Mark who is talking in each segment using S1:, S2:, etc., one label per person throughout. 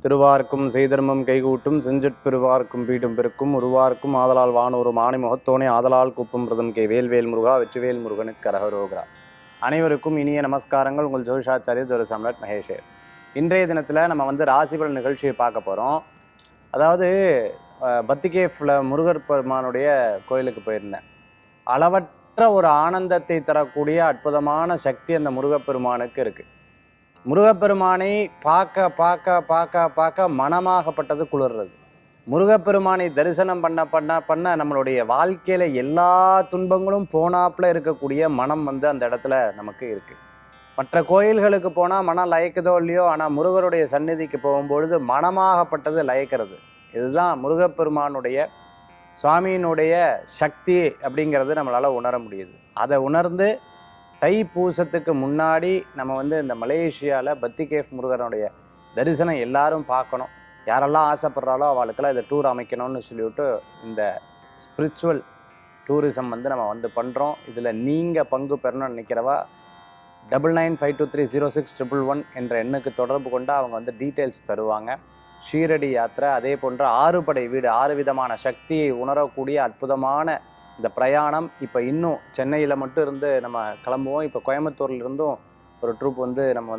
S1: திருவார்க்கும் செய்தர்மம் கைகூட்டும் செஞ்சற்பெருவார்க்கும் பீடும் பெருக்கும் உருவார்க்கும் ஆதலால் வானோரு மாணி முகத்தோனே ஆதலால் கூப்பும் பிரதம் கே வேல்வேல் முருகா வெற்றிவேல் முருகனுக்கு கரகரோகரா. அனைவருக்கும் இனிய நமஸ்காரங்கள். உங்கள் ஜோதிஷாச்சாரியர் ஜோதி சம்ராட் மகேஷர். இன்றைய தினத்தில் நம்ம ராசிபலன் நிகழ்ச்சியை பார்க்க போகிறோம். அதாவது பத்திகேஃபில் முருகர் பெருமானுடைய கோயிலுக்கு போயிருந்தேன். அளவற்ற ஒரு ஆனந்தத்தை தரக்கூடிய அற்புதமான சக்தி அந்த முருகப்பெருமானுக்கு இருக்குது. முருகப்பெருமானை பார்க்க பார்க்க பார்க்க பார்க்க மனமாகப்பட்டது குளிர்றது. முருகப்பெருமானை தரிசனம் பண்ண நம்மளுடைய வாழ்க்கையில் எல்லா துன்பங்களும் போனாப்புல இருக்கக்கூடிய மனம் அந்த இடத்துல நமக்கு இருக்குது. மற்ற கோயில்களுக்கு போனால் மனம் லயக்குதோ இல்லையோ, ஆனால் முருகருடைய சந்நிதிக்கு போகும்பொழுது மனமாகப்பட்டது லயக்கிறது. இதுதான் முருகப்பெருமானுடைய சுவாமியினுடைய சக்தி அப்படிங்கிறது நம்மளால் உணர முடியுது. அதை உணர்ந்து தைப்பூசத்துக்கு முன்னாடி நம்ம இந்த மலேசியாவில் பத்திகேஃப் முருகனுடைய தரிசனம் எல்லாரும் பார்க்கணும். யாரெல்லாம் ஆசைப்படுறாலோ அவளுக்கெல்லாம் இதை டூர் அமைக்கணும்னு சொல்லிவிட்டு இந்த ஸ்பிரிச்சுவல் டூரிசம் நம்ம பண்ணுறோம். இதில் நீங்கள் பங்கு பெறணும்னு நினைக்கிறவா 9952306111 என்ற எண்ணுக்கு தொடர்பு கொண்டு அவங்க டீட்டெயில்ஸ் தருவாங்க. ஷீரடி யாத்திரை, அதே போன்ற 6 படை வீடு, 6 விதமான சக்தியை உணரக்கூடிய அற்புதமான இந்த பிரயாணம். இப்போ இன்னும் சென்னையில் மட்டும் இருந்து நம்ம கிளம்புவோம். இப்போ கோயம்புத்தூர்லேருந்தும் ஒரு ட்ரூப் நம்ம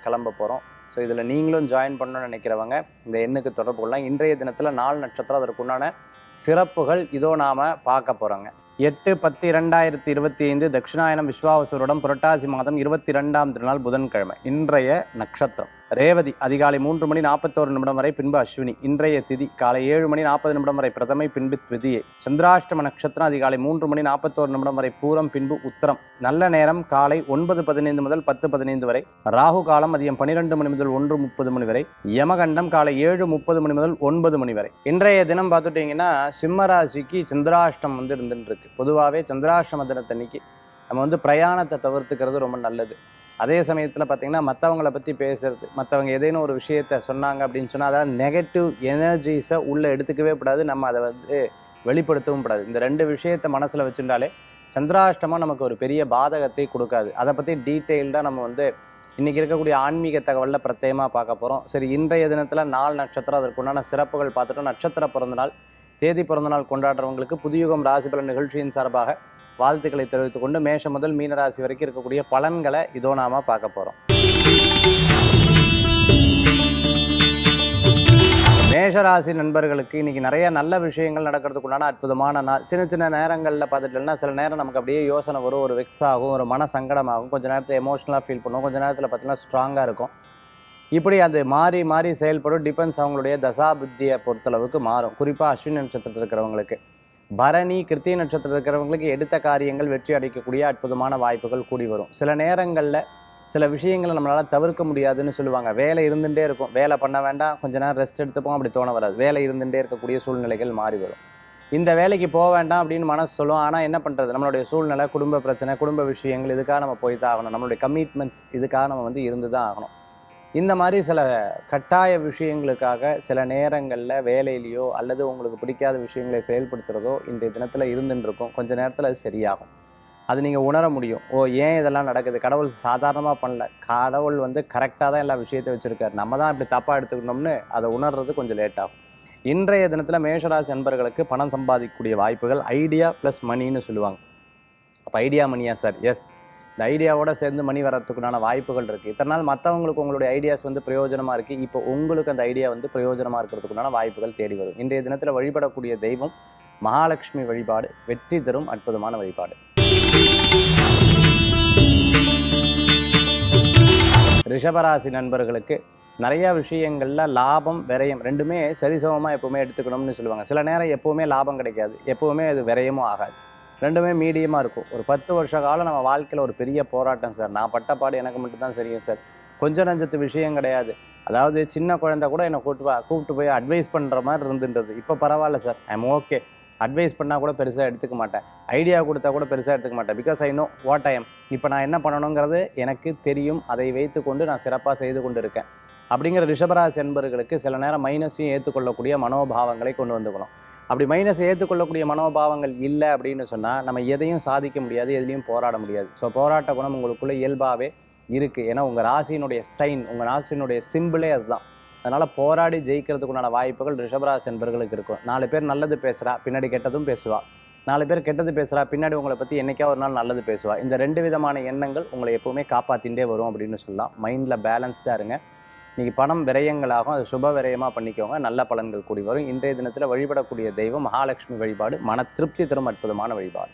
S1: கிளம்ப போகிறோம். ஸோ இதில் நீங்களும் ஜாயின் பண்ணணும்னு நினைக்கிறவங்க இந்த எண்ணுக்கு தொடர்பு கொள்ளலாம். இன்றைய தினத்தில் 4 நட்சத்திரம், அதற்குண்டான சிறப்புகள் இதோ நாம் பார்க்க போகிறோங்க. 8/10/2025 தட்சிணாயனம் விஸ்வாவசுருடம் புரட்டாசி மாதம் 22ஆம் திருநாள் புதன்கிழமை. இன்றைய நட்சத்திரம் ரேவதி, அதிகாலை 3:41 வரை, பின்பு அஸ்வினி. இன்றைய திதி காலை 7:40 வரை பிரதமை, பின்பு த்விதியை. சந்திராஷ்டம நட்சத்திரம் அதிகாலை 3:41 வரை பூரம், பின்பு உத்தரம். நல்ல நேரம் காலை 9:15 முதல் 10:15 வரை. ராகு காலம் மதியம் 12 மணி முதல் 1:30 வரை. யமகண்டம் காலை 7:30 முதல் 9 வரை. இன்றைய தினம் பார்த்துட்டிங்கன்னா சிம்மராசிக்கு சந்திராஷ்டம் இருந்துட்டு இருக்கு. பொதுவாகவே சந்திராஷ்டம தினத்தன்னைக்கு நம்ம பிரயாணத்தை தவிர்த்துக்கிறது ரொம்ப நல்லது. அதே சமயத்தில் பார்த்திங்கன்னா மற்றவங்களை பற்றி பேசுறது, மற்றவங்க ஏதேனும் ஒரு விஷயத்தை சொன்னாங்க அப்படின்னு சொன்னால் அதாவது நெகட்டிவ் எனர்ஜிஸை உள்ளே எடுத்துக்கவே கூடாது. நம்ம அதை வெளிப்படுத்தவும் கூடாது. இந்த 2 விஷயத்தை மனசில் வச்சுட்டாலே சந்திராஷ்டமாக நமக்கு ஒரு பெரிய பாதகத்தை கொடுக்காது. அதை பற்றி டீட்டெயில்டாக நம்ம இன்றைக்கி இருக்கக்கூடிய ஆன்மீக தகவலில் பிரத்யேகமாக பார்க்க போகிறோம். சரி, இன்றைய தினத்தில் 4 நட்சத்திரம், அதற்குண்டான சிறப்புகள் பார்த்துட்டோம். நட்சத்திர பிறந்தநாள், தேதி பிறந்தநாள் கொண்டாடுறவங்களுக்கு புதுயுகம் ராசிபலன் நிகழ்ச்சியின் சார்பாக வாழ்த்துக்களை தெரிவித்துக் கொண்டு மேஷம் முதல் மீனராசி வரைக்கும் இருக்கக்கூடிய பலன்களை இதோ நாம பார்க்க போறோம். மேஷராசி நண்பர்களுக்கு இன்னைக்கு நிறைய நல்ல விஷயங்கள் நடக்கிறதுக்குண்டான அற்புதமான நாள். சின்ன சின்ன நேரங்களில் பார்த்துட்டோம்னா சில நேரம் நமக்கு அப்படியே யோசனை வரும், ஒரு வெக்ஸ் ஆகும், ஒரு மன சங்கடமாகும், கொஞ்ச நேரத்தில் எமோஷனலாக ஃபீல் பண்ணுவோம், கொஞ்ச நேரத்தில் பார்த்தீங்கன்னா ஸ்ட்ராங்காக இருக்கும். இப்படி அது மாறி மாறி செயல்படும். டிபெண்ட்ஸ் அவங்களுடைய தசா புத்தியை பொறுத்தளவுக்கு மாறும். குறிப்பாக அஸ்வினி நட்சத்திரத்தில் இருக்கிறவங்களுக்கு, பரணி கிருத்திகை நட்சத்திரம் இருக்கிறவங்களுக்கு எடுத்த காரியங்கள் வெற்றி அடைக்கக்கூடிய அற்புதமான வாய்ப்புகள் கூடி வரும். சில நேரங்களில் சில விஷயங்களை நம்மளால் தவிர்க்க முடியாதுன்னு சொல்லுவாங்க. வேலை இருந்துகிட்டே இருக்கும், வேலை பண்ண வேண்டாம், கொஞ்ச நேரம் ரெஸ்ட் எடுத்துப்போம், அப்படி தோண வராது. வேலை இருந்துகிட்டே இருக்கக்கூடிய சூழ்நிலைகள் மாறி வரும். இந்த வேலைக்கு போக வேண்டாம் அப்படின்னு மனசு சொல்லும். ஆனால் என்ன பண்ணுறது, நம்மளுடைய சூழ்நிலை, குடும்ப பிரச்சனை, குடும்ப விஷயங்கள், இதுக்காக நம்ம போய் தான் ஆகணும். நம்மளுடைய கமிட்மெண்ட்ஸ், இதுக்காக நம்ம இருந்து தான் ஆகணும். இந்த மாதிரி சில கட்டாய விஷயங்களுக்காக சில நேரங்களில் வேலையிலையோ அல்லது உங்களுக்கு பிடிக்காத விஷயங்களை செயல்படுத்துகிறதோ இன்றைய தினத்தில் இருந்துருக்கும். கொஞ்சம் நேரத்தில் அது சரியாகும். அது நீங்கள் உணர முடியும். ஏன் இதெல்லாம் நடக்குது, கடவுள் சாதாரணமாக பண்ணல, கடவுள் கரெக்டாக தான் எல்லா விஷயத்தையும் வச்சுருக்காரு, நம்ம தான் இப்படி தப்பாக எடுத்துக்கணும்னு அதை உணர்றது கொஞ்சம் லேட் ஆகும். இன்றைய தினத்தில் மேஷராசி நண்பர்களுக்கு பணம் சம்பாதிக்கக்கூடிய வாய்ப்புகள். ஐடியா ப்ளஸ் மணின்னு சொல்லுவாங்க. அப்போ ஐடியா மணியா சார்? எஸ், இந்த ஐடியாவோட சேர்ந்து மணி வரத்துக்குண்டான வாய்ப்புகள் இருக்குது. இத்தனை நாள் மற்றவங்களுக்கு உங்களுடைய ஐடியாஸ் பிரயோஜனமாக இருக்குது. இப்போ உங்களுக்கு அந்த ஐடியா பிரயோஜனமாக இருக்கிறதுக்குண்டான வாய்ப்புகள் தேடி வரும். இன்றைய தினத்தில் வழிபடக்கூடிய தெய்வம் மகாலட்சுமி வழிபாடு வெற்றி தரும் அற்புதமான வழிபாடு. ரிஷபராசி நண்பர்களுக்கு நிறையா விஷயங்களில் லாபம் விரயம் ரெண்டுமே சரிசமமாக எப்போவுமே எடுத்துக்கணும்னு சொல்லுவாங்க. சில நேரம் எப்போவுமே லாபம் கிடைக்காது, எப்போவுமே அது விரயமும் ஆகாது. ரெண்டுமே மீடியமாக இருக்கும். ஒரு 10 வருஷ காலம் நம்ம வாழ்க்கையில் ஒரு பெரிய போராட்டம் சார், நான் பட்டப்பாடு எனக்கு மட்டும்தான் தெரியும் சார், கொஞ்சம் நஞ்சத்து விஷயம் கிடையாது. அதாவது சின்ன குழந்தை கூட என்னை கூப்பிட்டு போய் அட்வைஸ் பண்ணுற மாதிரி இருந்துன்றது. இப்போ பரவாயில்ல sir, I am okay, advice பண்ணால் கூட பெருசாக எடுத்துக்க மாட்டேன், ஐடியா கொடுத்தா கூட பெருசாக எடுத்துக்க மாட்டேன். Because I know what I am. இப்போ நான் என்ன பண்ணணுங்கிறது எனக்கு தெரியும், அதை வைத்து கொண்டு நான் சிறப்பாக செய்து கொண்டு இருக்கேன் அப்படிங்கிற ரிஷபராசி என்பவர்களுக்கு சில நேரம் மைனஸையும் ஏற்றுக்கொள்ளக்கூடிய மனோபாவங்களை கொண்டு வந்துக்கணும். அப்படி மைனஸை ஏற்றுக்கொள்ளக்கூடிய மனோபாவங்கள் இல்லை அப்படின்னு சொன்னால் நம்ம எதையும் சாதிக்க முடியாது, எதுலேயும் போராட முடியாது. ஸோ போராட்ட குணம் உங்களுக்குள்ளே இயல்பாகவே இருக்குது. ஏன்னா உங்கள் ராசியினுடைய சைன், உங்கள் ராசியினுடைய சிம்பிளே அதுதான். அதனால் போராடி ஜெயிக்கிறதுக்குண்டான வாய்ப்புகள் ரிஷபராசி என்பர்களுக்கு இருக்கும். 4 பேர் நல்லது பேசுகிறா, பின்னாடி கெட்டதும் பேசுவா. 4 பேர் கெட்டது பேசுகிறா, பின்னாடி உங்களை பற்றி என்றைக்கா ஒரு நாள் நல்லது பேசுவா. இந்த 2 விதமான எண்ணங்கள் உங்களை எப்போவுமே காப்பாற்றிகிட்டே வரும் அப்படின்னு சொல்லலாம். மைண்டில் பேலன்ஸ்டாக இருங்க. இன்றைக்கி பணம் விரயங்களாகும், அது சுப விரயமாக பண்ணிக்கோங்க. நல்ல பலன்கள் கூடி வரும். இன்றைய தினத்தில் வழிபடக்கூடிய தெய்வம் மகாலட்சுமி வழிபாடு மன திருப்தி தரும் அற்புதமான வழிபாடு.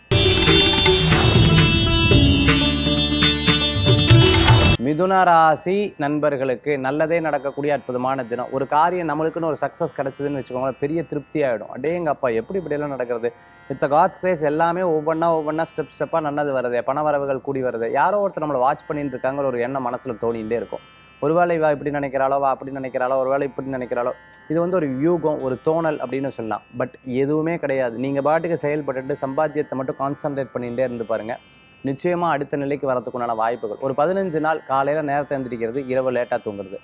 S1: மிதுன ராசி நண்பர்களுக்கு நல்லதே நடக்கக்கூடிய அற்புதமான தினம். ஒரு காரியம் நம்மளுக்குன்னு ஒரு சக்ஸஸ் கிடச்சிதுன்னு வச்சுக்கோங்களேன், பெரிய திருப்தி ஆகிடும். அடேங்கப்பா எப்படி இப்படியெல்லாம் நடக்கிறது, வித் காட்ஸ் கிரேஸ் எல்லாமே ஒவ்வொன்றா ஸ்டெப்பாக நல்லது வருது, பண வரவுகள் கூடி வருது. யாரோ ஒருத்தர் நம்மளை வாட்ச் பண்ணிட்டு இருக்காங்கிற ஒரு எண்ணம் மனசில் தோணிகிட்டே இருக்கும். ஒருவேளை இவா இப்படி நினைக்கிறாளோ, வா அப்படி நினைக்கிறாளோ, ஒருவேளை இப்படி நினைக்கிறாளோ, இது வந்து ஒரு யூகம், ஒரு தோணல் அப்படின்னு சொல்லலாம். பட் எதுவுமே கிடையாது. நீங்கள் பாட்டுக்கு செயல்பட்டுட்டு சம்பாத்தியத்தை மட்டும் கான்சன்ட்ரேட் பண்ணிகிட்டே இருந்து பாருங்கள், நிச்சயமாக அடுத்த நிலைக்கு வரதுக்குண்டான வாய்ப்புகள். ஒரு 15 நாள் காலையில் நேரத்தை எழுந்திரிக்கிறது, இரவு லேட்டாக தூங்குறது,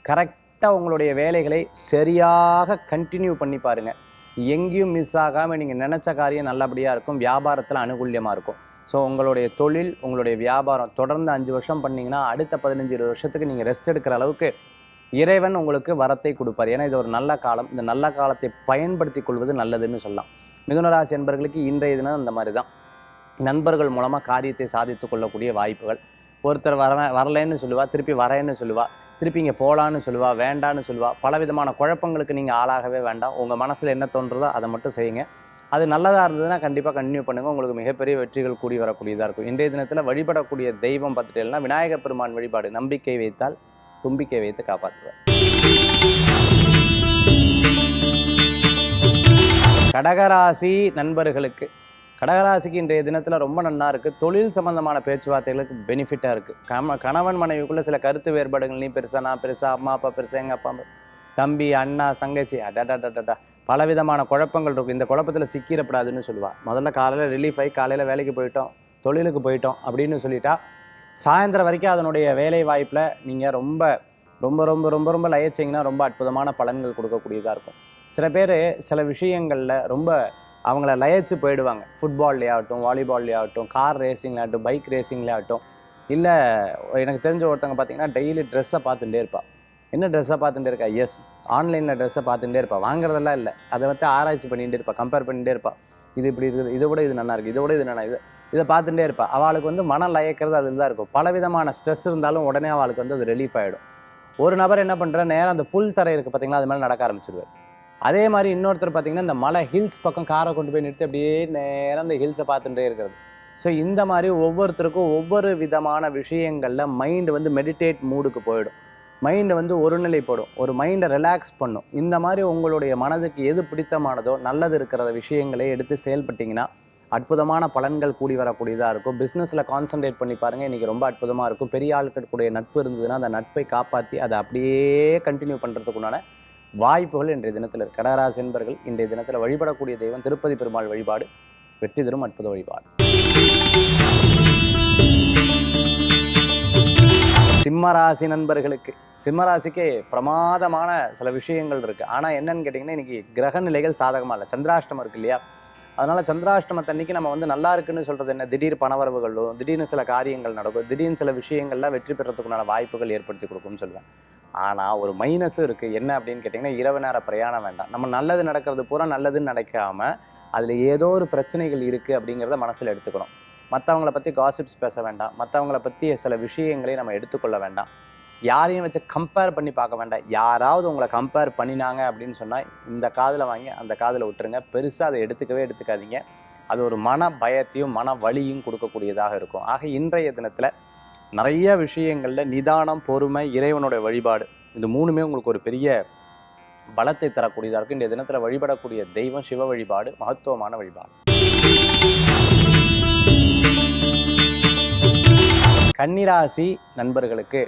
S1: கரெக்டாக உங்களுடைய வேலைகளை சரியாக கண்டினியூ பண்ணி பாருங்கள். எங்கேயும் மிஸ் ஆகாமல் நீங்கள் நினச்ச காரியம் நல்லபடியாக இருக்கும். வியாபாரத்தில் அனுகூல்யமாக இருக்கும். ஸோ உங்களுடைய தொழில், உங்களுடைய வியாபாரம் தொடர்ந்து 5 வருஷம் பண்ணிங்கன்னா அடுத்த 15-20 வருஷத்துக்கு நீங்கள் ரெஸ்ட் எடுக்கிற அளவுக்கு இறைவன் உங்களுக்கு வரத்தை கொடுப்பார். ஏன்னா இது ஒரு நல்ல காலம். இந்த நல்ல காலத்தை பயன்படுத்தி கொள்வது நல்லதுன்னு சொல்லலாம். மிதுனராசி என்பர்களுக்கு இன்றைய தினம் இந்த மாதிரி தான். நண்பர்கள் மூலமாக காரியத்தை சாதித்து கொள்ளக்கூடிய வாய்ப்புகள். ஒருத்தர் வரலைன்னு சொல்லுவா, திருப்பி வரேன்னு சொல்லுவா, திருப்பி இங்கே போகலான்னு சொல்லுவா, வேண்டான்னு சொல்லுவா. பலவிதமான குழப்பங்களுக்கு நீங்கள் ஆளாகவே வேண்டாம். உங்கள் மனசில் என்ன தோன்றதோ அதை மட்டும் செய்யுங்க. அது நல்லதாக இருந்ததுன்னா கண்டிப்பாக கண்டினியூ பண்ணுங்கள். உங்களுக்கு மிகப்பெரிய வெற்றிகள் கூடி வரக்கூடியதாக இருக்கும். இன்றைய தினத்தில் வழிபடக்கூடிய தெய்வம் பார்த்துட்டேன்னா விநாயகர் பெருமான் வழிபாடு. நம்பிக்கை வைத்தால் தும்பிக்கை வைத்து காப்பாற்றுவார். கடகராசி நண்பர்களுக்கு, கடகராசிக்கு இன்றைய தினத்தில் ரொம்ப நல்லா இருக்குது. தொழில் சம்பந்தமான பேச்சுவார்த்தைகளுக்கு பெனிஃபிட்டாக இருக்குது. கணவன் மனைவிக்குள்ளே சில கருத்து வேறுபாடுகள், நீ பெருசா நான் பெருசா, அம்மா அப்பா பெருசா, எங்கள் அப்பா தம்பி அண்ணா தங்கச்சி, அடடா பலவிதமான குழப்பங்கள் இருக்கும். இந்த குழப்பத்தில் சிக்கிடப்படாதுன்னு சொல்லுவாள். முதல்ல காலையில் ரிலீஃப் ஆகி காலையில் வேலைக்கு போயிட்டோம், தொழிலுக்கு போயிட்டோம் அப்படின்னு சொல்லிட்டா சாயந்தரம் வரைக்கும் அதனுடைய வேலை வாய்ப்பில் நீங்கள் ரொம்ப ரொம்ப ரொம்ப ரொம்ப ரொம்ப லயிச்சிங்கன்னா ரொம்ப அற்புதமான பலன்கள் கொடுக்கக்கூடியதாக இருக்கும். சில பேர் சில விஷயங்களில் ரொம்ப அவங்கள லயிச்சு போயிடுவாங்க. ஃபுட்பால்லே ஆகட்டும், வாலிபால்லே ஆகட்டும், கார் ரேசிங்ல ஆகட்டும், பைக் ரேசிங்ல ஆகட்டும். இல்லை எனக்கு தெரிஞ்ச ஒருத்தவங்க பார்த்தீங்கன்னா டெய்லி ட்ரெஸ்ஸை பார்த்துட்டே இருப்பாள். என்ன ட்ரெஸ்ஸை பார்த்துட்டே இருக்கா? எஸ், ஆன்லைனில் ட்ரெஸ்ஸை பார்த்துட்டே இருப்பாள். வாங்குறதெல்லாம் இல்லை, அதை வந்து ஆராய்ச்சி பண்ணிகிட்டே இருப்பாள், கம்பேர் பண்ணிகிட்டே இருப்பாள். இது இப்படி இருக்குது, இதை விட இது நல்லா இருக்குது, இதை விட இது நல்லா, இதை பார்த்துட்டே இருப்பாள். அவளுக்கு வந்து மனம் லயக்கிறது அதில் தான் இருக்கும். பலவிதமான ஸ்ட்ரெஸ் இருந்தாலும் உடனே அவளுக்கு வந்து அது ரிலீஃப் ஆகிடும். ஒரு நபர் என்ன பண்ணுற, நேரம் அந்த புல் தரை இருக்குது பார்த்தீங்களா, அது மேலே நடக்க ஆரம்பிச்சிடுவார். அதே மாதிரி இன்னொருத்தர் பார்த்திங்கன்னா இந்த மலை ஹில்ஸ் பக்கம் காரை கொண்டு போய் நிறுத்தி அப்படியே நேரம் அந்த ஹில்ஸை பார்த்துட்டே இருக்கிறது. ஸோ இந்த மாதிரி ஒவ்வொருத்தருக்கும் ஒவ்வொரு விதமான விஷயங்களில் மைண்டு வந்து மெடிடேட் மூடுக்கு போயிடும். மைண்டை வந்து ஒருநிலைப்படும், ஒரு மைண்டை ரிலாக்ஸ் பண்ணும். இந்த மாதிரி உங்களுடைய மனதுக்கு எது பிடித்தமானதோ நல்லது இருக்கிற விஷயங்களை எடுத்து செயல்பட்டிங்கன்னா அற்புதமான பலன்கள் கூடி வரக்கூடியதாக இருக்கும். பிஸ்னஸில் கான்சன்ட்ரேட் பண்ணி பாருங்கள், இன்றைக்கி ரொம்ப அற்புதமாக இருக்கும். பெரிய ஆட்களுடைய நட்பு இருந்ததுன்னா அந்த நட்பை காப்பாற்றி அதை அப்படியே கண்டினியூ பண்ணுறதுக்குண்டான வாய்ப்புகள் இன்றைய தினத்தில் இருக்குது. கடகராசி என்பர்கள் இன்றைய தினத்தில் வழிபடக்கூடிய தெய்வம் திருப்பதி பெருமாள் வழிபாடு வெற்றி தரும் அற்புத வழிபாடு. சிம்மராசி நண்பர்களுக்கு, சிம்மராசிக்கு பிரமாதமான சில விஷயங்கள் இருக்குது. ஆனால் என்னன்னு கேட்டிங்கன்னா இன்றைக்கி கிரக நிலைகள் சாதகமாக இல்லை. சந்திராஷ்டமம் இருக்குது இல்லையா, அதனால் சந்திராஷ்டமத்தன்னைக்கு நம்ம வந்து நல்லா இருக்குன்னு சொல்கிறது என்ன, திடீர் பணவரவுகளும், திடீர்னு சில காரியங்கள் நடக்கும், திடீர்னு சில விஷயங்கள்லாம் வெற்றி பெறத்துக்குண்டான வாய்ப்புகள் ஏற்படுத்தி கொடுக்கும்னு சொல்லுவேன். ஆனால் ஒரு மைனஸும் இருக்குது. என்ன அப்படின்னு கேட்டிங்கன்னா இரவு நேர பிரயாணம் வேண்டாம். நம்ம நல்லது நடக்கிறது பூரா நல்லதுன்னு நினைக்காமல் அதில் ஏதோ ஒரு பிரச்சனைகள் இருக்குது அப்படிங்கிறத மனசில் எடுத்துக்கணும். மற்றவங்கள பற்றி காசிப்ஸ் பேச வேண்டாம். மற்றவங்கள பற்றி சில விஷயங்களை நம்ம எடுத்துக்கொள்ள வேண்டாம். யாரையும் வச்சு கம்பேர் பண்ணி பார்க்க வேண்டாம். யாராவது உங்களை கம்பேர் பண்ணினாங்க அப்படின்னு சொன்னால் இந்த காதில் வாங்கி அந்த காதில் விட்டுருங்க. பெருசாக அதை எடுத்துக்காதீங்க. அது ஒரு மன பயத்தையும் மன வலியும் கொடுக்கக்கூடியதாக இருக்கும். ஆக இன்றைய தினத்தில் நிறைய விஷயங்களில் நிதானம், பொறுமை, இறைவனுடைய வழிபாடு, இந்த மூணுமே உங்களுக்கு ஒரு பெரிய பலத்தை தரக்கூடியதாக இருக்கும். இந்த தினத்தில் வழிபடக்கூடிய தெய்வம் சிவ வழிபாடு மகத்துவமான வழிபாடு. கன்னிராசி நண்பர்களுக்கு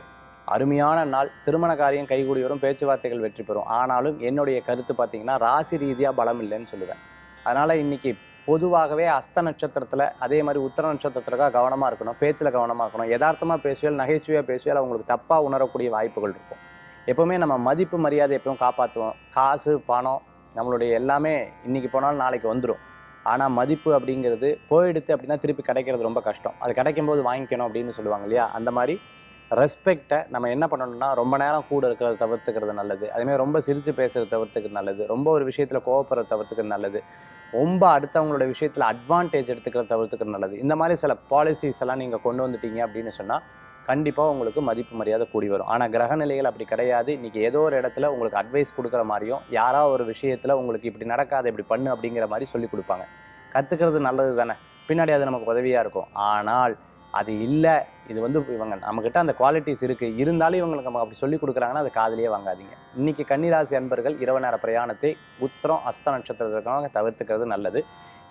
S1: அருமையான நாள். திருமண காரியம் கைகூடி வரும், பேச்சுவார்த்தைகள் வெற்றி பெறும். ஆனாலும் என்னுடைய கருத்து பார்த்தீங்கன்னா ராசி ரீதியாக பலம் இல்லைன்னு சொல்லுவேன். அதனால் இன்றைக்கி பொதுவாகவே அஸ்த நட்சத்திரத்தில் அதே மாதிரி உத்தர நட்சத்திரத்துக்காக கவனமாக இருக்கணும். பேச்சில் கவனமாக இருக்கணும். யதார்த்தமாக பேசுவேல், நகைச்சுவையாக பேசுவேல், அவங்களுக்கு தப்பாக உணரக்கூடிய வாய்ப்புகள் இருக்கும். எப்போவுமே நம்ம மதிப்பு மரியாதை எப்பவும் காப்பாற்றுவோம். காசு பணம் நம்மளுடைய எல்லாமே இன்றைக்கி போனாலும் நாளைக்கு வந்துடும். ஆனால் மதிப்பு அப்படிங்கிறது போயிடுத்து அப்படின்னா திருப்பி கிடைக்கிறது ரொம்ப கஷ்டம். அது கிடைக்கும்போது வாங்கிக்கணும் அப்படின்னு சொல்லுவாங்க இல்லையா, அந்த மாதிரி ரெஸ்பெக்டை நம்ம என்ன பண்ணணும்னா ரொம்ப நேரம் கூட இருக்கிறத தவிர்த்துக்கிறது நல்லது. அதேமாதிரி ரொம்ப சிரித்து பேசுகிறத தவிர்த்துக்கிறது நல்லது. ரொம்ப ஒரு விஷயத்தில் கோவப்படுறத தவிர்த்துக்கிறது நல்லது. ரொம்ப அடுத்தவங்களோட விஷயத்தில் அட்வான்டேஜ் எடுத்துக்கிறத தவிர்த்துக்கிறது நல்லது. இந்த மாதிரி சில பாலிசிஸ் எல்லாம் நீங்கள் கொண்டு வந்துட்டீங்க அப்படின்னு சொன்னால் கண்டிப்பாக உங்களுக்கு மதிப்பு மரியாதை கூடி வரும். ஆனால் கிரகநிலைகள் அப்படி கிடையாது. இன்றைக்கி ஏதோ ஒரு இடத்துல உங்களுக்கு அட்வைஸ் கொடுக்குற மாதிரியும் யாராவது ஒரு விஷயத்தில் உங்களுக்கு இப்படி நடக்காது இப்படி பண்ணு அப்படிங்கிற மாதிரி சொல்லி கொடுப்பாங்க. கற்றுக்கிறது நல்லது தானே, பின்னாடி அது நமக்கு உதவியாக இருக்கும். ஆனால் அது இல்லை, இது இவங்க நம்மக்கிட்ட அந்த குவாலிட்டிஸ் இருக்குது, இருந்தாலும் இவங்களுக்கு நம்ம அப்படி சொல்லி கொடுக்குறாங்கன்னா அது காதுலேயே வாங்காதீங்க. இன்றைக்கி கன்னிராசி அன்பர்கள் இரவு நேர பிரயாணத்தை உத்திரம் அஸ்த நட்சத்திரத்திற்காக தவிர்த்துக்கிறது நல்லது.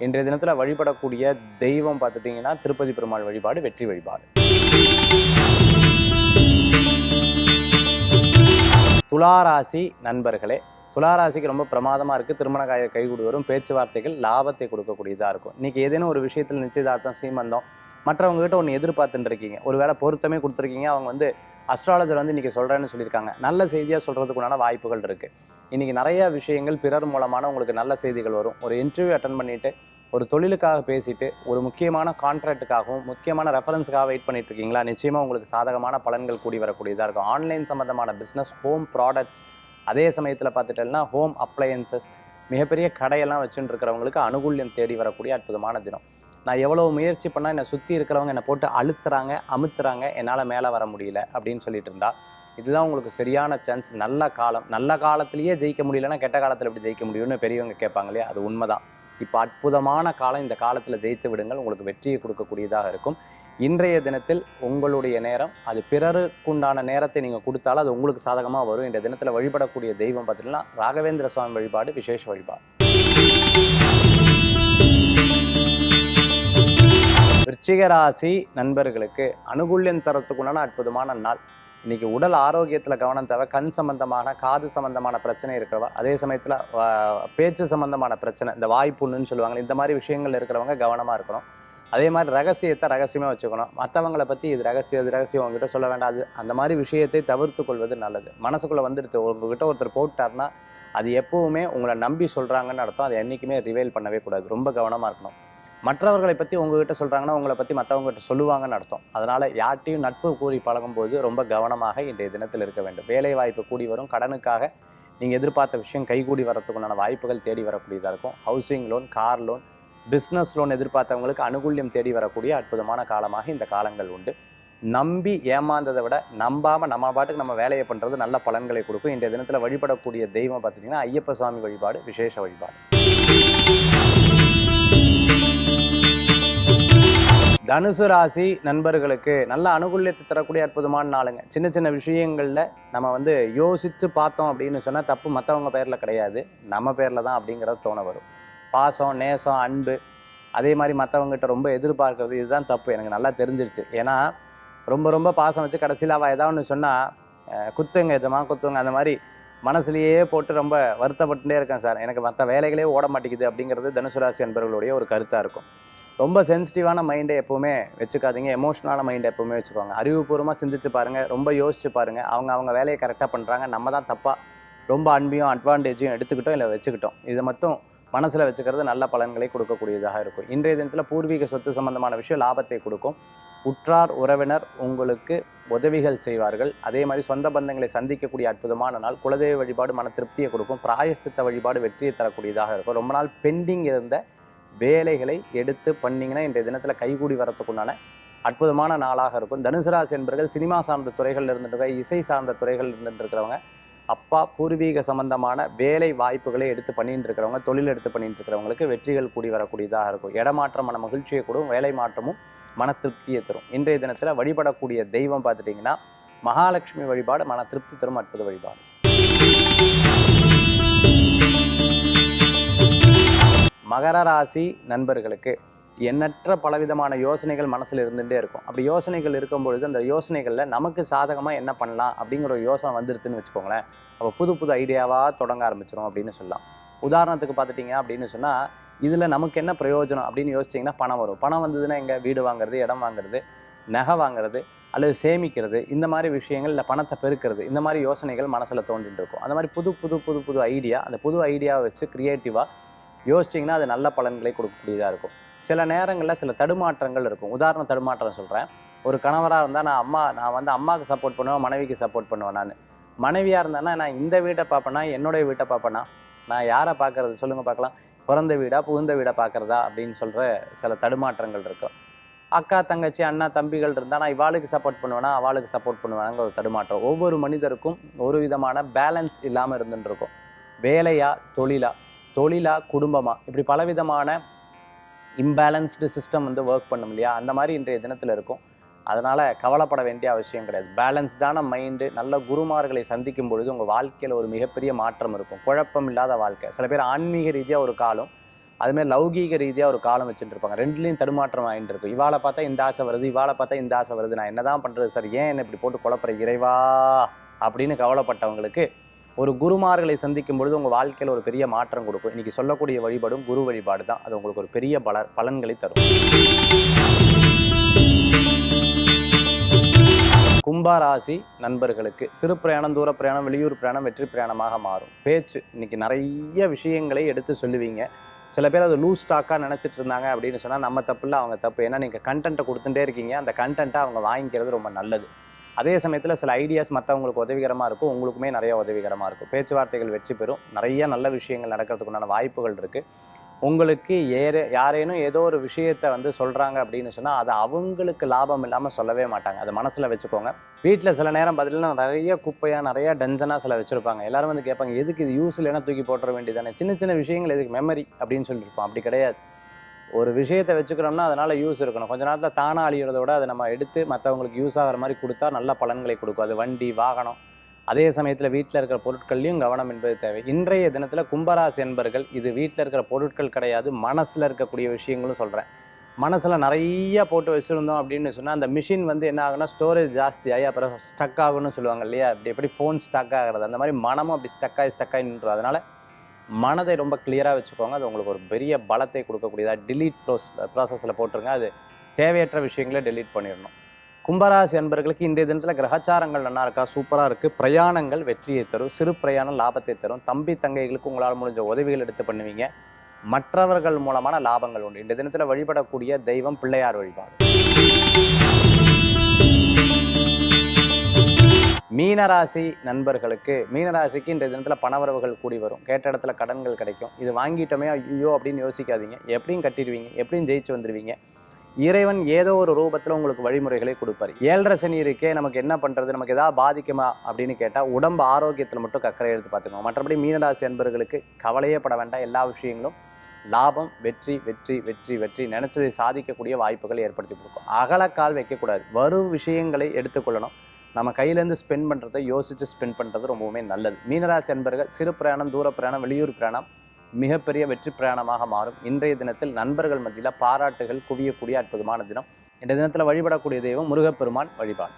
S1: இன்றைய தினத்தில் வழிபடக்கூடிய தெய்வம் பார்த்துட்டிங்கன்னா திருப்பதி பெருமாள் வழிபாடு வெற்றி வழிபாடு. துளாராசி நண்பர்களே, துளாராசிக்கு ரொம்ப பிரமாதமாக இருக்குது. திருமண கைகூடி வரும். பேச்சுவார்த்தைகள் லாபத்தை கொடுக்கக்கூடியதாக இருக்கும். இன்றைக்கி ஏதேனும் ஒரு விஷயத்தில் நிச்சயதார்த்தம் சீமந்தம் மற்றவங்ககிட்ட ஒன்று எதிர்பார்த்துட்டு இருக்கீங்க, ஒரு வேளை பொருத்தமே கொடுத்துருக்கீங்க, அவங்க அஸ்ட்ராலஜர் இன்றைக்கி சொல்கிறேன்னு சொல்லியிருக்காங்க, நல்ல செய்தியாக சொல்கிறதுக்குண்டான வாய்ப்புகள் இருக்குது. இன்றைக்கி நிறைய விஷயங்கள் பிறர் மூலமான உங்களுக்கு நல்ல செய்திகள் வரும். ஒரு இன்டர்வியூ அட்டன் பண்ணிவிட்டு ஒரு தொழிலுக்காக பேசிட்டு ஒரு முக்கியமான கான்ட்ராக்டுக்காகவும் முக்கியமான ரெஃபரன்ஸுக்காக வெயிட் பண்ணிட்டு இருக்கீங்களா, நிச்சயமாக உங்களுக்கு சாதகமான பலன்கள் கூடி வரக்கூடியதாக இருக்கும். ஆன்லைன் சம்மந்தமான பிஸ்னஸ், ஹோம் ப்ராடக்ட்ஸ், அதே சமயத்தில் பார்த்துட்டேன்னா ஹோம் அப்ளையன்சஸ், மிகப்பெரிய கடையெல்லாம் வச்சுட்டு இருக்கிறவங்களுக்கு அனுகூல்யம் தேடி வரக்கூடிய அற்புதமான தினம். நான் எவ்வளோ முயற்சி பண்ணால் என்னை சுற்றி இருக்கிறவங்க என்னை போட்டு அழுத்துறாங்க அமுத்துறாங்க, என்னால் மேலே வர முடியல அப்படின்னு சொல்லிட்டு இருந்தா இதுதான் உங்களுக்கு சரியான சான்ஸ். நல்ல காலம், நல்ல காலத்திலேயே ஜெயிக்க முடியலன்னா கெட்ட காலத்தில் எப்படி ஜெயிக்க முடியும்னு பெரியவங்க கேட்பாங்க இல்லையா, அது உண்மைதான். இப்போ அற்புதமான காலம், இந்த காலத்தில் ஜெயித்து விடுங்கள், உங்களுக்கு வெற்றியை கொடுக்கக்கூடியதாக இருக்கும். இன்றைய தினத்தில் உங்களுடைய நேரம் அது பிறருக்குண்டான நேரத்தை நீங்கள் கொடுத்தாலும் அது உங்களுக்கு சாதகமாக வரும். இந்த தினத்தில் வழிபடக்கூடிய தெய்வம் பார்த்தீங்கன்னா ராகவேந்திர சுவாமி வழிபாடு விசேஷ வழிபாடு. விருச்சிக ராசி நண்பர்களுக்கு அனுகூல்யம் தரத்துக்குண்டான அற்புதமான நாள். இன்றைக்கி உடல் ஆரோக்கியத்தில் கவனம் தேவை. கண் சம்பந்தமான காது சம்பந்தமான பிரச்சனை இருக்கிறவா, அதே சமயத்தில் பேச்சு சம்பந்தமான பிரச்சனை, இந்த வாய்ப்புண்ணுன்னு சொல்லுவாங்க, இந்த மாதிரி விஷயங்கள் இருக்கிறவங்க கவனமாக இருக்கணும். அதே மாதிரி ரகசியத்தை ரகசியமாக வச்சுக்கணும். மற்றவங்களை பற்றி இது ரகசியம் உங்ககிட்ட சொல்ல வேண்டாம், அது அந்த மாதிரி விஷயத்தை தவிர்த்து கொள்வது நல்லது. மனசுக்குள்ளே வந்துடுத்து உங்ககிட்ட ஒருத்தர் போட்டார்னா அது எப்போவுமே உங்களை நம்பி சொல்கிறாங்கன்னு அர்த்தம். அதை என்றைக்குமே ரிவைல் பண்ணவே கூடாது, ரொம்ப கவனமாக இருக்கணும். மற்றவர்களை பற்றி உங்ககிட்ட சொல்கிறாங்கன்னா உங்களை பற்றி மற்றவங்ககிட்ட சொல்லுவாங்கன்னு அர்த்தம். அதனால் யார்ட்டையும் நட்பு கூறி பழகும்போது ரொம்ப கவனமாக இன்றைய தினத்தில் இருக்க வேண்டும். வேலை வாய்ப்பு கூடி வரும். கடனுக்காக நீங்கள் எதிர்பார்த்த விஷயம் கைகூடி வரத்துக்குண்டான வாய்ப்புகள் தேடி வரக்கூடியதாக இருக்கும். Housing loan, car loan, business loan எதிர்பார்த்தவங்களுக்கு அனுகூல்யம் தேடி வரக்கூடிய அற்புதமான காலமாக இந்த காலங்கள் உண்டு. நம்பி ஏமாந்ததை விட நம்பாமல் நம்ம பாட்டுக்கு நம்ம வேலையை பண்ணுறது நல்ல பலன்களை கொடுக்கும். இன்றைய தினத்தில் வழிபடக்கூடிய தெய்வம் பார்த்திங்கன்னா ஐயப்ப சுவாமி வழிபாடு விசேஷ வழிபாடு. தனுசு ராசி நண்பர்களுக்கு நல்ல அனுகூல்யத்தை தரக்கூடிய அற்புதமான நாளுங்க. சின்ன சின்ன விஷயங்களில் நம்ம யோசித்து பார்த்தோம் அப்படின்னு சொன்னால் தப்பு மற்றவங்க பேரில் கிடையாது, நம்ம பேரில் தான் அப்படிங்கிறது தோண வரும். பாசம், நேசம், அன்பு, அதே மாதிரி மற்றவங்ககிட்ட ரொம்ப எதிர்பார்க்கறது, இதுதான் தப்பு. எனக்கு நல்லா தெரிஞ்சிருச்சு. ஏன்னா ரொம்ப பாசம் வச்சு கடைசியில் அவள் ஏதாவது ஒன்று சொன்னால் குத்துங்க எஜமா குத்துங்க, அந்த மாதிரி மனசுலேயே போட்டு ரொம்ப வருத்தப்பட்டுட்டே இருக்கேன் சார், எனக்கு மற்ற வேலைகளே ஓட மாட்டேங்குது அப்படிங்கிறது தனுசு ராசி அன்பர்களுடைய ஒரு கருத்தாக இருக்கும். ரொம்ப சென்சிட்டிவான மைண்டை எப்போவுமே வச்சுக்காதீங்க, எமோஷனலான மைண்டை எப்போவுமே வச்சுக்கோங்க. அறிவுபூர்வமாக சிந்திச்சு பாருங்கள், ரொம்ப யோசிச்சு பாருங்கள். அவங்க வேலையை கரெக்டாக பண்ணுறாங்க, நம்ம தான் தப்பாக ரொம்ப அன்பையும் அட்வான்டேஜையும் எடுத்துக்கிட்டோம் இல்லை வச்சுக்கிட்டோம். இதை மட்டும் மனசில் வச்சுக்கிறது நல்ல பலன்களை கொடுக்கக்கூடியதாக இருக்கும். இன்றைய தினத்தில் பூர்வீக சொத்து சம்பந்தமான விஷயம் லாபத்தை கொடுக்கும். உற்றார் உறவினர் உங்களுக்கு உதவிகள் செய்வார்கள். அதே மாதிரி சொந்த பந்தங்களை சந்திக்கக்கூடிய அற்புதமான நாள். குலதெய்வ வழிபாடு மன திருப்தியை கொடுக்கும். பிராயசித்த வழிபாடு வெற்றியை தரக்கூடியதாக இருக்கும். ரொம்ப நாள் பெண்டிங் இருந்த வேலைகளை எடுத்து பண்ணிங்கன்னா இன்றைய தினத்தில் கைகூடி வரத்துக்குண்டான அற்புதமான நாளாக இருக்கும். தனுசு ராசி என்பர்கள் சினிமா சார்ந்த துறைகளில் இருந்துட்டு, இசை சார்ந்த துறைகள் இருந்துட்டு இருக்கிறவங்க, அப்பா பூர்வீக சம்பந்தமான வேலை வாய்ப்புகளை எடுத்து பண்ணிட்டு இருக்கிறவங்க, தொழில் எடுத்து பண்ணிட்டு இருக்கிறவங்களுக்கு வெற்றிகள் கூடி வரக்கூடியதாக இருக்கும். இடமாற்றம் மன மகிழ்ச்சியை கொடுக்கும். வேலை மாற்றமும் மன திருப்தியை தரும். இன்றைய தினத்தில் வழிபடக்கூடிய தெய்வம் பார்த்துட்டிங்கன்னா மகாலட்சுமி வழிபாடு மன திருப்தி தரும் அற்புத வழிபாடு. மகர ராசி நண்பர்களுக்கு எண்ணற்ற பலவிதமான யோசனைகள் மனசில் இருந்துகிட்டே இருக்கும். அப்படி யோசனைகள் இருக்கும்பொழுது அந்த யோசனைகளில் நமக்கு சாதகமாக என்ன பண்ணலாம் அப்படிங்கிற ஒரு யோசனை வந்துடுதுன்னு வச்சுக்கோங்களேன். அப்போ புது ஐடியாவாக தொடங்க ஆரம்பிச்சிடும் அப்படின்னு சொல்லலாம். உதாரணத்துக்கு பார்த்துட்டிங்க அப்படின்னு சொன்னால் இதில் நமக்கு என்ன பிரயோஜனம் அப்படின்னு யோசிச்சிங்கன்னா பணம் வரும். பணம் வந்ததுன்னா எங்கள் வீடு வாங்குறது, இடம் வாங்குறது, நகை வாங்குறது அல்லது சேமிக்கிறது, இந்த மாதிரி விஷயங்கள் இல்லை பணத்தை பெருக்கிறது, இந்த மாதிரி யோசனைகள் மனசில் தோண்டிட்டு இருக்கும். அந்த மாதிரி புது ஐடியா, அந்த புது ஐடியாவை வச்சு க்ரியேட்டிவாக யோசிச்சிங்கன்னா அது நல்ல பலன்களை கொடுக்கக்கூடியதாக இருக்கும். சில நேரங்களில் சில தடுமாற்றங்கள் இருக்கும். உதாரண தடுமாற்றம் சொல்கிறேன். ஒரு கணவராக இருந்தால் நான் வந்து அம்மாவுக்கு சப்போர்ட் பண்ணுவேன், மனைவிக்கு சப்போர்ட் பண்ணுவேன். நான் மனைவியாக இருந்தேன்னா நான் இந்த வீட்டை பார்ப்பேனா, என்னுடைய வீட்டை பார்ப்பேனா, நான் யாரை பார்க்கறது சொல்லுங்கள் பார்க்கலாம். பிறந்த வீடா புகுந்த வீடை பார்க்குறதா அப்படின்னு சொல்கிற சில தடுமாற்றங்கள் இருக்கும். அக்கா தங்கச்சி அண்ணா தம்பிகள் இருந்தால் நான் இவாளுக்கு சப்போர்ட் பண்ணுவேனா அவளுக்கு சப்போர்ட் பண்ணுவேனாங்க ஒரு தடுமாற்றம். ஒவ்வொரு மனிதருக்கும் ஒரு விதமான பேலன்ஸ் இல்லாமல் இருந்துட்டு இருக்கும். வேலையா தொழிலா குடும்பமா, இப்படி பலவிதமான இம்பேலன்ஸ்டு சிஸ்டம் வந்து ஒர்க் பண்ணும் இல்லையா, அந்த மாதிரி இன்றைய தினத்தில் இருக்கும். அதனால் கவலைப்பட வேண்டிய அவசியம் கிடையாது. பேலன்ஸ்டான மைண்டு, நல்ல குருமார்களை சந்திக்கும் பொழுது உங்கள் வாழ்க்கையில் ஒரு மிகப்பெரிய மாற்றம் இருக்கும். குழப்பம் இல்லாத வாழ்க்கை. சில பேர் ஆன்மீக ரீதியாக ஒரு காலம், அதுமாதிரி லௌகீக ரீதியாக ஒரு காலம் வச்சுட்டு இருப்பாங்க. ரெண்டுலேயும் தடுமாற்றம் ஆகிட்டு இருக்கும். இவாளை பார்த்தா இந்த ஆசை வருது, இவாளை பார்த்தா இந்த ஆசை வருது, நான் என்ன தான் பண்ணுறது சார், ஏன் என்னை இப்படி போட்டு குழப்பற இறைவா அப்படின்னு கவலைப்பட்டவங்களுக்கு ஒரு குருமார்களை சந்திக்கும் பொழுது உங்கள் வாழ்க்கையில் ஒரு பெரிய மாற்றம் கொடுக்கும். இன்றைக்கி சொல்லக்கூடிய வழிபாடும் குரு வழிபாடு தான். அது உங்களுக்கு ஒரு பெரிய பலன்களை தரும். கும்பராசி நண்பர்களுக்கு சிறு பிரயாணம், தூர பிரயாணம், வெளியூர் பிரயாணம் வெற்றி பிரயாணமாக மாறும். பேச்சு இன்றைக்கி நிறைய விஷயங்களை எடுத்து சொல்லுவீங்க. சில பேர் அது லூஸ் ஸ்டாக்காக நினச்சிட்டு இருந்தாங்க அப்படின்னு சொன்னால் நம்ம தப்பு இல்லை, அவங்க தப்பு. ஏன்னா நீங்கள் கண்டென்ட்டை கொடுத்துட்டே இருக்கீங்க, அந்த கண்டென்ட்டை அவங்க வாங்கிக்கிறது ரொம்ப நல்லது. அதே சமயத்தில் சில ஐடியாஸ் மற்றவங்களுக்கு உதவிகரமாக இருக்கும், உங்களுக்குமே நிறைய உதவிகரமாக இருக்கும். பேச்சுவார்த்தைகள் வெற்றி பெறும். நிறைய நல்ல விஷயங்கள் நடக்கிறதுக்குண்டான வாய்ப்புகள் இருக்குது. உங்களுக்கு யாரேனும் ஏதோ ஒரு விஷயத்தை வந்து சொல்கிறாங்க அப்படின்னு சொன்னால் அது அவங்களுக்கு லாபம் இல்லாமல் சொல்லவே மாட்டாங்க. அதை மனசில் வச்சுக்கோங்க. வீட்டில் சில நேரம் பார்த்தீங்கன்னா நிறைய குப்பையாக நிறையா டஞ்சனாக சில வச்சுருப்பாங்க. எல்லோரும் வந்து கேட்பாங்க, எதுக்கு இது யூஸ் இல்லைன்னா தூக்கி போட்டுற வேண்டியதானே, சின்ன சின்ன விஷயங்கள் எதுக்கு மெமரி அப்படின்னு சொல்லியிருப்போம். அப்படி கிடையாது. ஒரு விஷயத்தை வச்சுக்கிறோம்னா அதனால் யூஸ் இருக்கணும். கொஞ்ச நேரத்தில் தானாக அழிகிறத விட அதை நம்ம எடுத்து மற்றவங்களுக்கு யூஸ் ஆகிற மாதிரி கொடுத்தா நல்ல பலன்களை கொடுக்கும். அது வண்டி வாகனம், அதே சமயத்தில் வீட்டில் இருக்கிற பொருட்கள்லையும் கவனம் என்பது தேவை. இன்றைய தினத்தில் கும்பராசி என்பர்கள், இது வீட்டில் இருக்கிற பொருட்கள் கிடையாது, மனசில் இருக்கக்கூடிய விஷயங்களும் சொல்கிறேன். மனசில் நிறைய போட்டு வச்சுருந்தோம் அப்படின்னு சொன்னால் அந்த மிஷின் வந்து என்ன ஆகுனா ஸ்டோரேஜ் ஜாஸ்தியாகி அப்புறம் ஸ்டக் ஆகுன்னு சொல்லுவாங்க இல்லையா, அப்படி எப்படி ஃபோன் ஸ்டக் ஆகிறது அந்த மாதிரி மனமும் அப்படி ஸ்டக் ஆகி நின்றுடும். அதனால் மனதை ரொம்ப கிளியராக வச்சுக்கோங்க. அது உங்களுக்கு ஒரு பெரிய பலத்தை கொடுக்கக்கூடியதாக. டிலீட் ப்ராசஸில் போட்டுருங்க. அது தேவையற்ற விஷயங்களே டெலீட் பண்ணிடணும். கும்பராசி அன்பர்களுக்கு இன்றைய தினத்தில் கிரகச்சாரங்கள் நல்லா இருக்கா, சூப்பராக இருக்குது. பிரயாணங்கள் வெற்றியை தரும், சிறு பிரயாணம் லாபத்தை தரும். தம்பி தங்கைகளுக்கு உங்களால் முடிஞ்ச உதவிகள் எடுத்து பண்ணுவீங்க. மற்றவர்கள் மூலமான லாபங்கள் உண்டு. இன்றைய தினத்தில் வழிபடக்கூடிய தெய்வம் பிள்ளையார் வழிபாடு. மீனராசி நண்பர்களுக்கு, மீனராசிக்கு இன்றைய தினத்தில் பணவரவுகள் கூடி வரும். கேட்ட இடத்துல கடன்கள் கிடைக்கும். இது வாங்கிட்டோமே ஐயோ அப்படின்னு யோசிக்காதீங்க. எப்படியும் கட்டிடுவீங்க, எப்படியும் ஜெயிச்சு வந்துடுவீங்க. இறைவன் ஏதோ ஒரு ரூபத்தில் உங்களுக்கு வழிமுறைகளை கொடுப்பார். 7.5 சனி இருக்கே, நமக்கு என்ன பண்ணுறது, நமக்கு எதாவது பாதிக்குமா அப்படின்னு கேட்டால் உடம்பு ஆரோக்கியத்தில் மட்டும் கக்கரை எடுத்து பார்த்துக்கோங்க. மற்றபடி மீனராசி அன்பர்களுக்கு கவலையே பட வேண்டாம். எல்லா விஷயங்களும் லாபம், வெற்றி வெற்றி வெற்றி வெற்றி, நினச்சதை சாதிக்கக்கூடிய வாய்ப்புகள் ஏற்படுத்தி கொடுக்கும். அகலக்கால் வைக்கக்கூடாது. வரும் விஷயங்களை எடுத்துக்கொள்ளணும். நம்ம கையிலேருந்து ஸ்பெண்ட் பண்ணுறதை யோசித்து ஸ்பெண்ட் பண்ணுறது ரொம்பவுமே நல்லது. மீனராசி அன்பர்கள் சிறு பிரயாணம், தூர பிரயாணம், வெளியூர் பிரயாணம் மிகப்பெரிய வெற்றி பிரயாணமாக மாறும். இன்றைய தினத்தில் நண்பர்கள் மத்தியில் பாராட்டுகள் குவியக்கூடிய அற்புதமான தினம். இன்றைய தினத்தில் வழிபடக்கூடிய தெய்வம் முருகப்பெருமான் வழிபாடு.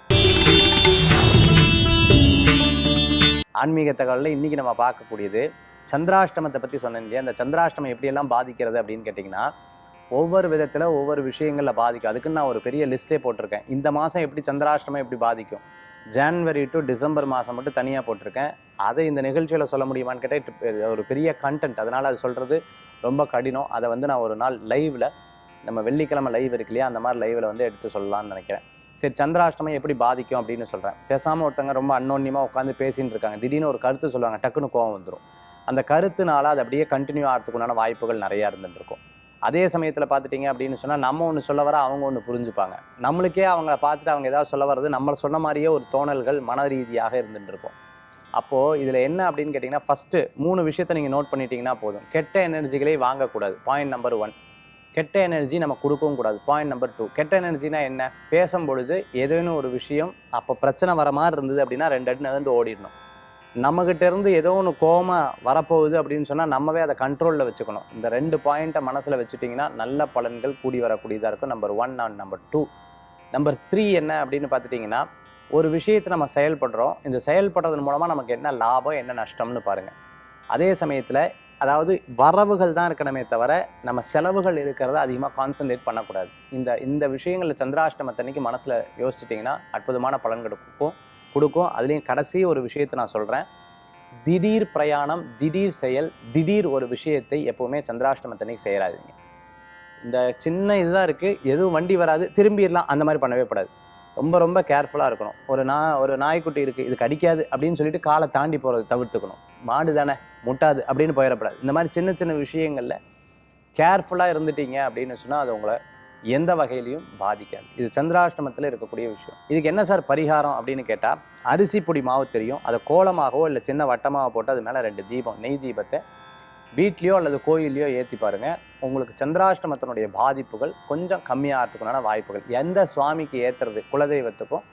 S1: ஆன்மீக தகவலில் இன்றைக்கி நம்ம பார்க்கக்கூடியது சந்திராஷ்டமத்தை பற்றி சொன்னேன் இல்லையா. அந்த சந்திராஷ்டமம் எப்படியெல்லாம் பாதிக்கிறது அப்படின்னு கேட்டிங்கன்னா ஒவ்வொரு விதத்தில் ஒவ்வொரு விஷயங்களில் பாதிக்கும். அதுக்குன்னு நான் ஒரு பெரிய லிஸ்ட்டே போட்டிருக்கேன். இந்த மாதம் எப்படி சந்திராஷ்டமம் எப்படி பாதிக்கும், ஜான்வரி டு டிசம்பர் மாதம் மட்டும் தனியாக போட்டிருக்கேன். அதை இந்த நிகழ்ச்சியில் சொல்ல முடியுமான்னு கேட்டால் ஒரு பெரிய கண்டென்ட், அதனால் அது சொல்கிறது ரொம்ப கடினம். அதை வந்து நான் ஒரு நாள் லைவில், நம்ம வெள்ளிக்கிழமை லைவ் இருக்கு இல்லையா, அந்த மாதிரி லைவில் வந்து எடுத்து சொல்லலாம்னு நினைக்கிறேன். சரி, சந்திராஷ்டமம் எப்படி பாதிக்கும் அப்படின்னு சொல்கிறேன். பேசாமல் ஒருத்தங்க ரொம்ப அன்னோன்யமாக உட்காந்து பேசின்னு இருக்காங்க, திடீர்னு ஒரு கருத்து சொல்லுவாங்க, டக்குன்னு கோவம் வந்துடும். அந்த கருத்துனால அது அப்படியே கண்டினியூ ஆகிறதுக்குண்டான வாய்ப்புகள் நிறையா இருந்துருக்கும். அதே சமயத்தில் பார்த்துட்டிங்க அப்படின்னு சொன்னால் நம்ம ஒன்று சொல்ல வர அவங்க ஒன்று புரிஞ்சுப்பாங்க. நம்மளுக்கே அவங்கள பார்த்துட்டு அவங்க ஏதாவது சொல்ல வர்றது நம்மளை சொன்ன மாதிரியே ஒரு தோணல்கள் மன ரீதியாக இருந்துகிட்ருக்கும். அப்போது இதில் என்ன அப்படின்னு கேட்டிங்கன்னா, ஃபஸ்ட்டு 3 விஷயத்தை நீங்கள் நோட் பண்ணிட்டீங்கன்னா போதும். கெட்ட எனர்ஜிகளை வாங்கக்கூடாது, பாயிண்ட் நம்பர் 1. கெட்ட எனர்ஜி நம்ம கொடுக்கவும் கூடாது, பாயிண்ட் நம்பர் 2. கெட்ட எனர்ஜினா என்ன, பேசும்பொழுது ஏதேனும் ஒரு விஷயம் அப்போ பிரச்சனை வர மாதிரி இருந்தது அப்படின்னா 2 அடி நகர்ந்து ஓடிடணும். நம்மகிட்ட இருந்து ஏதோ ஒன்று கோபமாக வரப்போகுது அப்படின்னு சொன்னால் நம்மவே அதை கண்ட்ரோலில் வச்சுக்கணும். இந்த 2 பாயிண்ட்டை மனசில் வச்சுட்டிங்கன்னா நல்ல பலன்கள் கூடி வரக்கூடியதாக இருக்கும். Number 1 and number 2. நம்பர் 3 என்ன அப்படின்னு பார்த்துட்டிங்கன்னா, ஒரு விஷயத்தை நம்ம செயல்படுறோம், இந்த செயல்படுறதன் மூலமாக நமக்கு என்ன லாபம் என்ன நஷ்டம்னு பாருங்கள். அதே சமயத்தில் அதாவது வரவுகள் தான் இருக்கணுமே தவிர நம்ம செலவுகள் இருக்கிறத அதிகமாக கான்சன்ட்ரேட் பண்ணக்கூடாது. இந்த விஷயங்களில் சந்திராஷ்டமத்தன்னைக்கு மனசில் யோசிச்சிட்டிங்கன்னா அற்புதமான பலன்கள் கொடுக்கும். அதுலேயும் கடைசி ஒரு விஷயத்தை நான் சொல்கிறேன். திடீர் பிரயாணம், திடீர் செயல், திடீர் ஒரு விஷயத்தை எப்போவுமே சந்திராஷ்டமத்தன்னைக்கு செய்யறாதீங்க. இந்த சின்ன இதுதான் இருக்குது, எதுவும் வண்டி வராது திரும்பிடலாம், அந்த மாதிரி பண்ணவே கூடாது. ரொம்ப ரொம்ப கேர்ஃபுல்லாக இருக்கணும். ஒரு நாய்க்குட்டி இருக்குது, இது கடிக்காது அப்படின்னு சொல்லிட்டு காலை தாண்டி போகிறது தவிர்த்துக்கணும். மாடு தானே முட்டாது அப்படின்னு போயிடக்கூடாது. இந்த மாதிரி சின்ன சின்ன விஷயங்களில் கேர்ஃபுல்லாக இருந்துட்டீங்க அப்படின்னு சொன்னால் அது உங்களை எந்த வகையிலையும் பாதிக்காது. இது சந்திராஷ்டமத்தில் இருக்கக்கூடிய விஷயம். இதுக்கு என்ன சார் பரிகாரம் அப்படின்னு கேட்டால், அரிசி பொடி மாவு தெரியும், அதை கோலமாகவோ இல்லை சின்ன வட்டமாக போட்டு அது மேலே 2 தீபம், நெய் தீபத்தை வீட்லேயோ அல்லது கோயிலையோ ஏற்றி பாருங்கள். உங்களுக்கு சந்திராஷ்டமத்தினுடைய பாதிப்புகள் கொஞ்சம் கம்மியாகிறதுக்குண்டான வாய்ப்புகள். எந்த சுவாமிக்கு ஏற்றுறது, குலதெய்வத்துக்கும்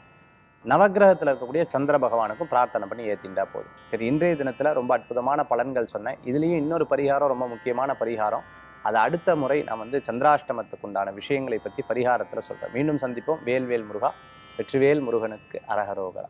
S1: நவக்கிரகத்தில் இருக்கக்கூடிய சந்திர பகவானுக்கும் பிரார்த்தனை பண்ணி ஏற்றிண்டா போதும். சரி, இன்றைய தினத்தில் ரொம்ப அற்புதமான பலன்கள் சொன்னேன். இதுலேயும் இன்னொரு பரிகாரம், ரொம்ப முக்கியமான பரிகாரம். அதை அடுத்த முறை நான் சந்திராஷ்டமத்துக்கு உண்டான விஷயங்களை பற்றி பரிகாரத்தில் சொல்கிறேன். மீண்டும் சந்திப்போம். வேல்வேல் முருகா. வெற்றிவேல் முருகனுக்கு அரகரோகரா.